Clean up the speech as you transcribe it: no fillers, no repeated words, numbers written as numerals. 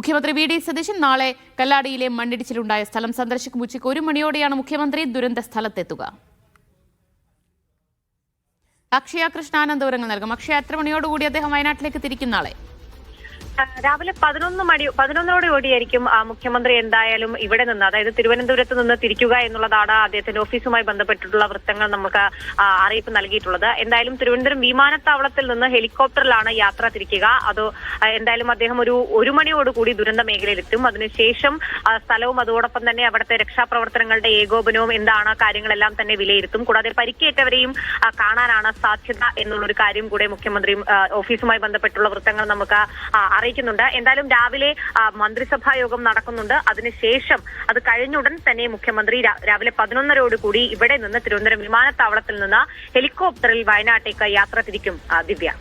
മുഖ്യമന്ത്രി V D Satheesan നാളെ കല്ലാടിയിലെ മണ്ണിടിച്ചിലുണ്ടായ സ്ഥലം സന്ദർശിക്കും. ഉച്ചയ്ക്ക് 1 മണിയോടെയാണ് മുഖ്യമന്ത്രി ദുരന്ത സ്ഥലത്തെത്തുക. അക്ഷയ കൃഷ്ണാനന്ദ വിവരങ്ങൾ നൽകും. അക്ഷയ, എത്ര മണിയോടുകൂടി അദ്ദേഹം വയനാട്ടിലേക്ക് തിരിക്കും? നാളെ രാവിലെ 11:00ഓടെയായിരിക്കും മുഖ്യമന്ത്രി എന്തായാലും ഇവിടെ നിന്ന്, അതായത് തിരുവനന്തപുരത്ത് നിന്ന് തിരിക്കുക എന്നുള്ളതാണ് അദ്ദേഹത്തിന്റെ ഓഫീസുമായി ബന്ധപ്പെട്ടിട്ടുള്ള വൃത്തങ്ങൾ നമുക്ക് അറിയിപ്പ് നൽകിയിട്ടുള്ളത്. എന്തായാലും തിരുവനന്തപുരം വിമാനത്താവളത്തിൽ നിന്ന് ഹെലികോപ്റ്ററിലാണ് യാത്ര തിരിക്കുക. അത് എന്തായാലും അദ്ദേഹം ഒരു 1 മണിയോടുകൂടി ദുരന്ത മേഖലയിലെത്തും. അതിനുശേഷം സ്ഥലവും അതോടൊപ്പം തന്നെ അവിടുത്തെ രക്ഷാപ്രവർത്തനങ്ങളുടെ ഏകോപനവും എന്താണ് കാര്യങ്ങളെല്ലാം തന്നെ വിലയിരുത്തും. കൂടാതെ പരിക്കേറ്റവരെയും കാണാനാണ് സാധ്യത എന്നുള്ളൊരു കാര്യം കൂടെ മുഖ്യമന്ത്രിയും ഓഫീസുമായി ബന്ധപ്പെട്ടുള്ള വൃത്തങ്ങൾ നമുക്ക് അറിയിക്കുന്നുണ്ട്. എന്തായാലും രാവിലെ മന്ത്രിസഭാ യോഗം നടക്കുന്നുണ്ട്. അതിനുശേഷം അത് കഴിഞ്ഞുടൻ തന്നെ മുഖ്യമന്ത്രി രാവിലെ 11:00ഓടുകൂടി ഇവിടെ നിന്ന് തിരുവനന്തപുരം വിമാനത്താവളത്തിൽ നിന്ന് ഹെലികോപ്റ്ററിൽ വയനാട്ടേക്ക് യാത്ര തിരിക്കും. ദിവ്യ.